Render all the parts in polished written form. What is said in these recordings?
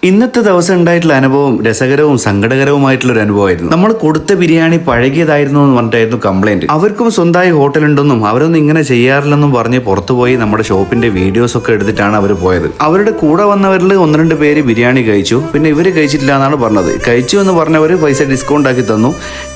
ഇന്നത്തെ ദിവസം ഉണ്ടായിട്ടുള്ള അനുഭവം രസകരവും സങ്കടകരവുമായിട്ടുള്ള ഒരു അനുഭവമായിരുന്നു. നമ്മൾ കൊടുത്ത ബിരിയാണി പഴകിയതായിരുന്നു എന്ന് പറഞ്ഞിട്ടായിരുന്നു കംപ്ലൈന്റ്. അവർക്കും സ്വന്തമായി ഹോട്ടലുണ്ടെന്നും അവരൊന്നും ഇങ്ങനെ ചെയ്യാറില്ലെന്നും പറഞ്ഞ് പുറത്തുപോയി നമ്മുടെ ഷോപ്പിന്റെ വീഡിയോസ് ഒക്കെ എടുത്തിട്ടാണ് അവർ പോയത്. അവരുടെ കൂടെ വന്നവരിൽ 1-2 പേര് ബിരിയാണി കഴിച്ചു. പിന്നെ ഇവര് കഴിച്ചിട്ടില്ല എന്നാണ് പറഞ്ഞത്. കഴിച്ചു എന്ന് പറഞ്ഞവർ പൈസ ഡിസ്കൗണ്ട് ആക്കി തന്നു.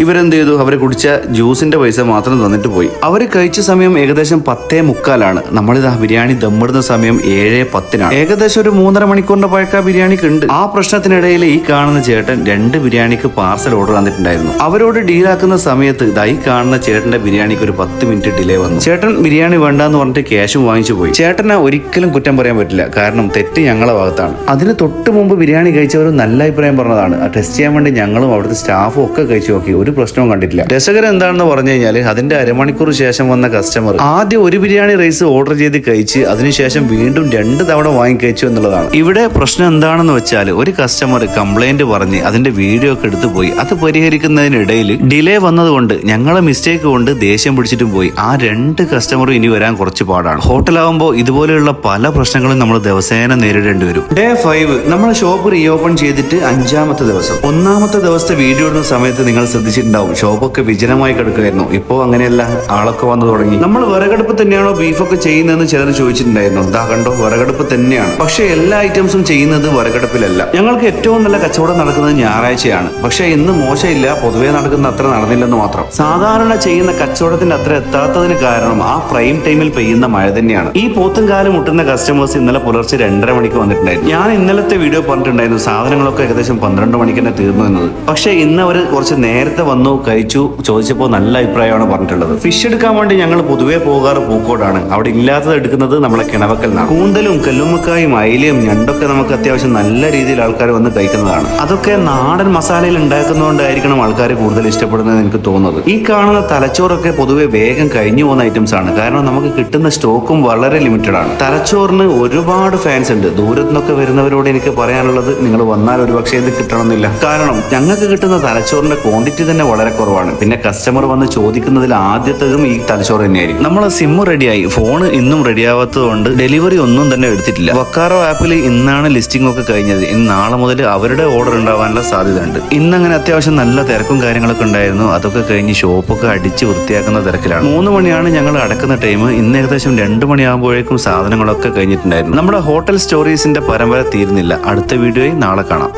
ഇവരെന്ത് ചെയ്തു? അവരെ കുടിച്ച ജ്യൂസിന്റെ പൈസ മാത്രം തന്നിട്ട് പോയി. അവർ കഴിച്ച സമയം ഏകദേശം 10:45. നമ്മളിതാ ബിരിയാണി ദമ്മിടുന്ന സമയം 7:10. ഏകദേശം ഒരു 3.5 മണിക്കൂറിന്റെ പഴക്ക ബിരിയാണി ഉണ്ട്. ആ പ്രശ്നത്തിനിടയിൽ ഈ കാണുന്ന ചേട്ടൻ 2 ബിരിയാണിക്ക് പാർസൽ ഓർഡർ തന്നിട്ടുണ്ടായിരുന്നു. അവരോട് ഡീലാക്കുന്ന സമയത്ത് ഈ കാണുന്ന ചേട്ടന്റെ ബിരിയാണിക്ക് ഒരു 10 മിനിറ്റ് ഡിലേ വന്നു. ചേട്ടൻ ബിരിയാണി വേണ്ടെന്ന് പറഞ്ഞിട്ട് ക്യാഷും വാങ്ങിച്ചു പോയി. ചേട്ടനെ ഒരിക്കലും കുറ്റം പറയാൻ പറ്റില്ല, കാരണം തെറ്റ് ഞങ്ങളെ ഭാഗത്താണ്. അതിന് തൊട്ട് മുമ്പ് ബിരിയാണി കഴിച്ചവരും നല്ല അഭിപ്രായം പറഞ്ഞതാണ്. ടെസ്റ്റ് ചെയ്യാൻ വേണ്ടി ഞങ്ങളും അവിടുത്തെ സ്റ്റാഫും ഒക്കെ കഴിച്ചു നോക്കി, ഒരു പ്രശ്നവും കണ്ടിട്ടില്ല. രസകരം എന്താണെന്ന് പറഞ്ഞു കഴിഞ്ഞാൽ അതിന്റെ അരമണിക്കൂർ ശേഷം വന്ന കസ്റ്റമർ ആദ്യം ഒരു ബിരിയാണി റൈസ് ഓർഡർ ചെയ്ത് കഴിച്ച് അതിനുശേഷം വീണ്ടും 2 തവണ വാങ്ങി കഴിച്ചു എന്നുള്ളതാണ്. ഇവിടെ പ്രശ്നം എന്താണെന്ന് വെച്ചാൽ ഒരു കസ്റ്റമർ കംപ്ലൈന്റ് പറഞ്ഞ് അതിന്റെ വീഡിയോ ഒക്കെ എടുത്തു പോയി. അത് പരിഹരിക്കുന്നതിനിടയിൽ ഡിലേ വന്നതുകൊണ്ട് ഞങ്ങളെ മിസ്റ്റേക്ക് കൊണ്ട് ദേഷ്യം പിടിച്ചിട്ടും പോയി. ആ 2 കസ്റ്റമറും ഇനി വരാൻ കുറച്ച് പാടാണ്. ഹോട്ടലാവുമ്പോൾ ഇതുപോലെയുള്ള പല പ്രശ്നങ്ങളും നമ്മൾ ദിവസേന നേരിടേണ്ടി വരും. ഡേ 5 നമ്മളെ ഷോപ്പ് റീഓപ്പൺ ചെയ്തിട്ട് 5-ാമത്തെ ദിവസം. 1-ാമത്തെ ദിവസത്തെ വീഡിയോ ഇടുന്ന സമയത്ത് നിങ്ങൾ ശ്രദ്ധിച്ചിട്ടുണ്ടാവും, ഷോപ്പൊക്കെ വിജനമായി കിടക്കുകയായിരുന്നു. ഇപ്പോൾ അങ്ങനെയല്ല, ആളൊക്കെ വന്നു തുടങ്ങി. നമ്മൾ വിറകടുപ്പ് തന്നെയാണോ ബീഫൊക്കെ ചെയ്യുന്നതെന്ന് ചിലർ ചോദിച്ചിട്ടുണ്ടായിരുന്നു. ഇതാ കണ്ടോ, വിറകടുപ്പ് തന്നെയാണ്. പക്ഷെ എല്ലാ ഐറ്റംസും ചെയ്യുന്നത് വിറകടുപ്പിലല്ല. ഞങ്ങൾക്ക് ഏറ്റവും നല്ല കച്ചവടം നടക്കുന്നത് ഞായറാഴ്ചയാണ്. പക്ഷെ ഇന്ന് മോശമില്ല, പൊതുവെ നടക്കുന്ന അത്ര നടന്നില്ലെന്ന് മാത്രം. സാധാരണ ചെയ്യുന്ന കച്ചവടത്തിന്റെ അത്ര എത്താത്തതിന് കാരണം ആ പ്രൈം ടൈമിൽ പെയ്യുന്ന മഴ തന്നെയാണ്. ഈ പോത്തും കാലം മുട്ടുന്ന കസ്റ്റമേഴ്സ് ഇന്നലെ പുലർച്ചെ 2:30 മണിക്ക് വന്നിട്ടുണ്ടായിരുന്നു. ഞാൻ ഇന്നലത്തെ വീഡിയോ പറഞ്ഞിട്ടുണ്ടായിരുന്നു സാധനങ്ങളൊക്കെ ഏകദേശം 12 മണിക്ക് തന്നെ തീർന്നു എന്നത്. പക്ഷെ ഇന്ന് അവർ കുറച്ച് നേരത്തെ വന്നു, കഴിച്ചു. ചോദിച്ചപ്പോൾ നല്ല അഭിപ്രായമാണ് പറഞ്ഞിട്ടുള്ളത്. ഫിഷ് എടുക്കാൻ വേണ്ടി ഞങ്ങൾ പൊതുവെ പോകാറ് പൂക്കോടാണ്. അവിടെ ഇല്ലാത്തത് എടുക്കുന്നത് നമ്മളെ കിണവക്കലിനാണ്. കൂന്തലും കല്ലുമ്മക്കായും അയിലയും ഞണ്ടൊക്കെ നമുക്ക് അത്യാവശ്യം നല്ല രീതിയിൽ ആൾക്കാർ വന്ന് കഴിക്കുന്നതാണ്. അതൊക്കെ നാടൻ മസാലയിൽ ഉണ്ടാക്കുന്നതുകൊണ്ടായിരിക്കണം ആൾക്കാർ കൂടുതൽ ഇഷ്ടപ്പെടുന്നത് എനിക്ക് തോന്നുന്നത്. ഈ കാണുന്ന തലച്ചോറൊക്കെ പൊതുവെ വേഗം കഴിഞ്ഞു പോകുന്ന ഐറ്റംസ് ആണ്, കാരണം നമുക്ക് കിട്ടുന്ന സ്റ്റോക്കും വളരെ ലിമിറ്റഡ് ആണ്. തലച്ചോറിന് ഒരുപാട് ഫാൻസ് ഉണ്ട്. ദൂരത്തു നിന്നൊക്കെ വരുന്നവരോട് എനിക്ക് പറയാനുള്ളത്, നിങ്ങൾ വന്നാൽ ഒരുപക്ഷെ ഇത് കിട്ടണമെന്നില്ല. കാരണം ഞങ്ങൾക്ക് കിട്ടുന്ന തലച്ചോറിന്റെ ക്വാണ്ടിറ്റി തന്നെ വളരെ കുറവാണ്. പിന്നെ കസ്റ്റമർ വന്ന് ചോദിക്കുന്നതിൽ ആദ്യത്തേതും ഈ തലച്ചോറ് തന്നെയായിരിക്കും. നമ്മളെ സിം റെഡിയായി, ഫോൺ ഇന്നും റെഡിയാവാത്തത് കൊണ്ട് ഡെലിവറി ഒന്നും തന്നെ എടുത്തിട്ടില്ല. വക്കാറോ ആപ്പിൽ ഇന്നാണ് ലിസ്റ്റിംഗ് ഒക്കെ കഴിഞ്ഞത്. ഇന്ന് നാളെ മുതൽ അവരുടെ ഓർഡർ ഉണ്ടാവാനുള്ള സാധ്യതയുണ്ട്. ഇന്നങ്ങനെ അത്യാവശ്യം നല്ല തിരക്കും കാര്യങ്ങളൊക്കെ ഉണ്ടായിരുന്നു. അതൊക്കെ കഴിഞ്ഞ് ഷോപ്പൊക്കെ അടിച്ച് വൃത്തിയാക്കുന്ന തിരക്കിലാണ്. 3 മണിയാണ് ഞങ്ങൾ അടക്കുന്ന ടൈം. ഇന്ന് ഏകദേശം 2 മണിയാകുമ്പോഴേക്കും സാധനങ്ങളൊക്കെ കഴിഞ്ഞിട്ടുണ്ടായിരുന്നു. നമ്മുടെ ഹോട്ടൽ സ്റ്റോറീസിന്റെ പരമ്പര തീരുന്നില്ല. അടുത്ത വീഡിയോയിൽ നാളെ കാണാം.